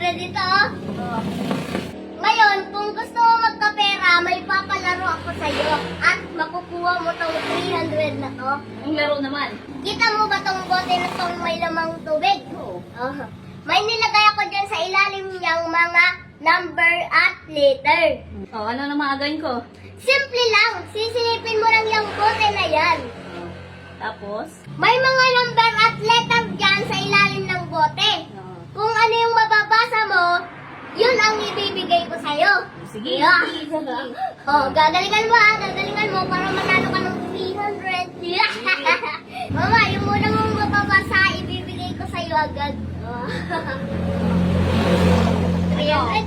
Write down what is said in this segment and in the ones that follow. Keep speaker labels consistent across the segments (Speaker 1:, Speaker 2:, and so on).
Speaker 1: 300 ito, oh. Ngayon, kung gusto mo magkapera, may papalaro ako sa'yo. At makukuha mo tong 300 na to.
Speaker 2: Ang laro naman.
Speaker 1: Kita mo ba tong bote na tong may lamang tubig?
Speaker 2: Oo.
Speaker 1: Oh. May nilagay ako dyan sa ilalim niyang mga number at letter.
Speaker 2: Oh, ano na mga gawin ko?
Speaker 1: Simple lang. Sisilipin mo lang yung bote na yan.
Speaker 2: Oh. Tapos?
Speaker 1: May mga number at letter dyan sa ilalim ng bote.
Speaker 2: Oh.
Speaker 1: Kung ano yung mababasa mo, yun ang ibibigay ko sa'yo.
Speaker 2: Sige.
Speaker 1: Yeah.
Speaker 2: Sige.
Speaker 1: Oh, gagalingan mo gagalingan mo para manalo ka ng 300. Mama, yung muna mong mababasa, ibibigay ko sa'yo agad. Oh. 300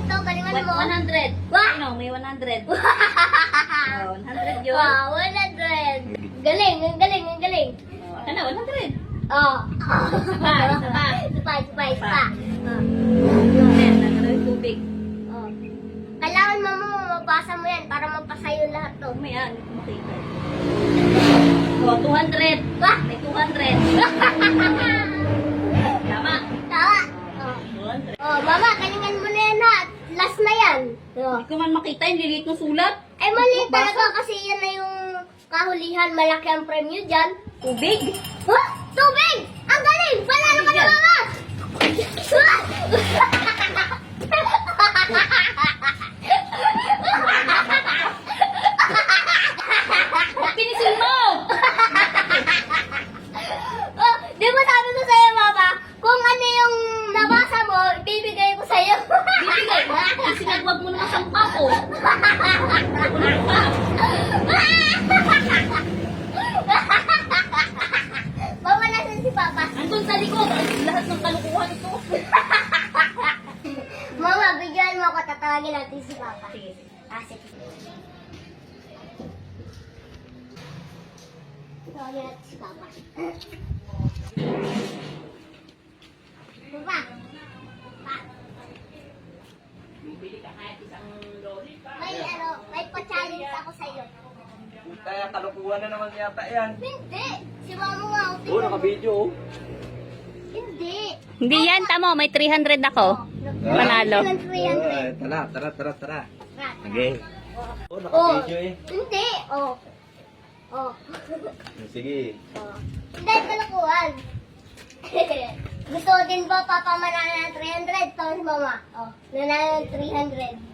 Speaker 1: to, galingan mo.
Speaker 2: 100.
Speaker 1: Wah!
Speaker 2: Ano, may 100. Oh, 100 yun.
Speaker 1: Wow, 100. Galing, ang galing, ang galing.
Speaker 2: Oh, ano, 100.
Speaker 1: Oh.
Speaker 2: Isa pa.
Speaker 1: Isa pa. Oh.
Speaker 2: 10, nagkaroon yung tubig.
Speaker 1: Oh. Kailangan mo mabasa mo yan para mapasayo lahat to.
Speaker 2: May ano, makita. Oh, 200.
Speaker 1: Wah!
Speaker 2: May 200. Tama.
Speaker 1: Tawa. Oh.
Speaker 2: 200.
Speaker 1: Oh, mama, galingan mo na yan ha. Last na yan. Oh.
Speaker 2: Hindi ko man makita yung lilit ng sulat.
Speaker 1: Eh, mali
Speaker 2: Basa.
Speaker 1: talaga kasi yan na yung kahulihan. Malaki ang premyo dyan.
Speaker 2: Tubig.
Speaker 1: Ha? Tubig! Ang galing! Panalo ka na,
Speaker 2: Yan.
Speaker 1: mama!
Speaker 2: Pinisil mo!
Speaker 1: Oh, di ba sabi ko sa'yo, mama? Kung ano yung nabasa mo, ibibigay ko sa'yo.
Speaker 2: Bibigay mo. Sinagwag mo naman sa mukha ko.
Speaker 1: Mama, nasan si Papa?
Speaker 2: Andun sa likod. Lahat ng kalukuhan ito.
Speaker 1: Mama, bigyan mo ako. Tatawagin natin si Papa.
Speaker 2: Sige.
Speaker 1: Ah, sige. Tatawagin natin si Papa. Papa. May pa-challenge ako sa'yo.
Speaker 3: Kaya kalukuhan na naman yata yan.
Speaker 1: Hindi. Si Mama nga.
Speaker 3: Oo, naka-video oh.
Speaker 1: Hindi.
Speaker 2: Hindi yan, tamo. May 300 ako. Panalo.
Speaker 1: Ng 300.
Speaker 3: Ay, tara.
Speaker 1: Rat.
Speaker 3: Okay. Oo,
Speaker 1: Oh,
Speaker 3: naka-video eh.
Speaker 1: hindi. Oh. Oh.
Speaker 3: Sige.
Speaker 1: Oh. Hindi, kalakuhan. Gusto din ba Papa manalo ng 300? Tawag si Mama. Oh, nanalo ng 300.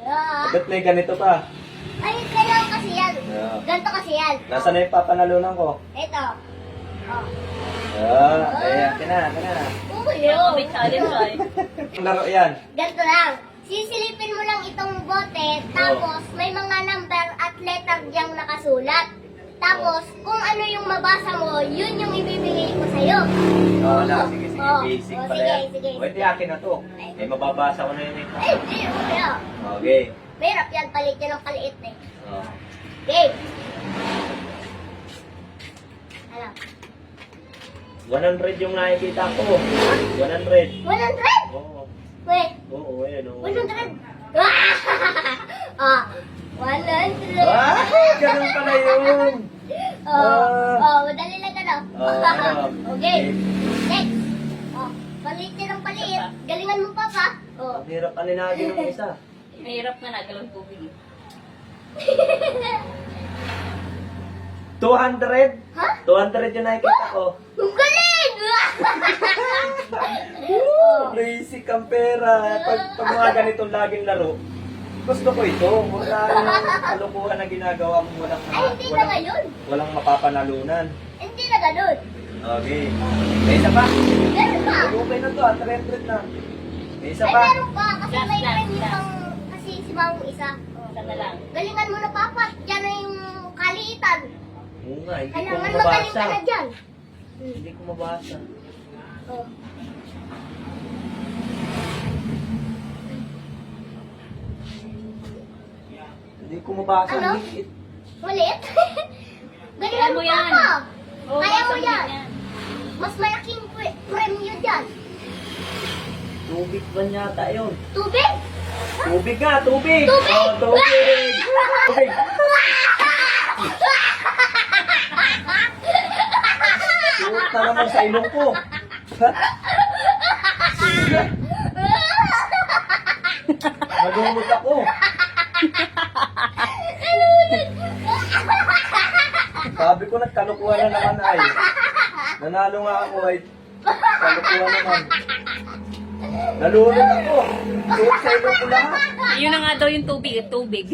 Speaker 1: Yeah.
Speaker 3: Ba't may ganito pa?
Speaker 1: Ay, kailangan kasi yan.
Speaker 3: Yeah.
Speaker 1: Ganito kasi yan.
Speaker 3: Nasaan na yung papanalunan ko?
Speaker 1: Ito. Oh.
Speaker 3: Ayan, kina.
Speaker 1: Oh, yun.
Speaker 2: May challenge ay.
Speaker 3: Ang laro yan.
Speaker 1: Ganito lang. Sisilipin mo lang itong bote, tapos may mga number at letter diyang nakasulat. Tapos, kung ano yung mabasa mo, yun yung ibibigay ko sa'yo.
Speaker 3: Oo, na. Sige.
Speaker 1: Oh.
Speaker 3: Basic
Speaker 1: Oh,
Speaker 3: pala
Speaker 1: sige,
Speaker 3: yan.
Speaker 1: sige.
Speaker 3: Pwede akin na to. Eh, mababasa ko na yun eh.
Speaker 1: Hindi, wala.
Speaker 3: Okay.
Speaker 1: Mahirap yan, palit yan ng paliit eh.
Speaker 3: Oh.
Speaker 1: Okay. Ano?
Speaker 3: 100 yung nakikita ko. 100.
Speaker 1: 100?
Speaker 3: Oo.
Speaker 1: Wait,
Speaker 3: Oo, ayan.
Speaker 1: 100? Ah, 100.
Speaker 3: Ah, ganun pala yun.
Speaker 1: Madali lang ano?
Speaker 3: Ah,
Speaker 1: Okay. Next. Oh, palit yan ng paliit. Galingan mo pa pa. Oh.
Speaker 3: Ang hirap alinagin ng isa.
Speaker 2: Mahirap na nagkaroon tubig.
Speaker 3: 200?
Speaker 1: Ha?
Speaker 3: 200 yung nakikita ko.
Speaker 1: Ang galing!
Speaker 3: Basic ang pera. Pag mga ganitong laging laro, gusto ko ito. Wala yung kalukuhan na ginagawa mo.
Speaker 1: Ay, hindi na ngayon.
Speaker 3: Walang mapapanalunan.
Speaker 1: Hindi na ganun.
Speaker 3: Okay. May isa pa.
Speaker 1: Meron pa.
Speaker 3: Okay na to, 300 na. May isa
Speaker 1: Ay,
Speaker 3: pa.
Speaker 1: meron pa. Kasi
Speaker 2: Last,
Speaker 1: may
Speaker 2: last,
Speaker 1: premium
Speaker 2: last.
Speaker 1: pang kasi si Mang isa.
Speaker 2: Isa na lang.
Speaker 1: Galingan mo na papa. Diyan na yung kaliitan.
Speaker 3: Oo nga, hindi ko
Speaker 1: Kailangan magaling ka na
Speaker 3: mabasa.
Speaker 1: dyan.
Speaker 3: Hindi ko mabasa.
Speaker 1: Oh.
Speaker 3: Hindi ko mabasa.
Speaker 1: Ano?
Speaker 3: Liit.
Speaker 1: Maliit?
Speaker 2: Kaya
Speaker 1: Galingan
Speaker 2: mo
Speaker 1: mo
Speaker 2: yan.
Speaker 1: papa.
Speaker 2: Oo,
Speaker 1: Kaya mo
Speaker 2: sabihin
Speaker 1: yan.
Speaker 2: yan.
Speaker 1: Mas malaking premyo dyan.
Speaker 3: Tubig ba yata yun?
Speaker 1: Tubig?
Speaker 3: Tubig nga, tubig!
Speaker 1: Tubig!
Speaker 3: Oh, tubig! Tubig! Puta naman sa ilong ko. Ha? Nalunod ako. Sabi ko, nagkalukuhan na naman ay. Nanalo nga ako ay. Kalukuhan naman. Nalunod ako. Suot sa ilo ko lahat.
Speaker 2: Yun na nga daw yung tubig.
Speaker 1: Tubig.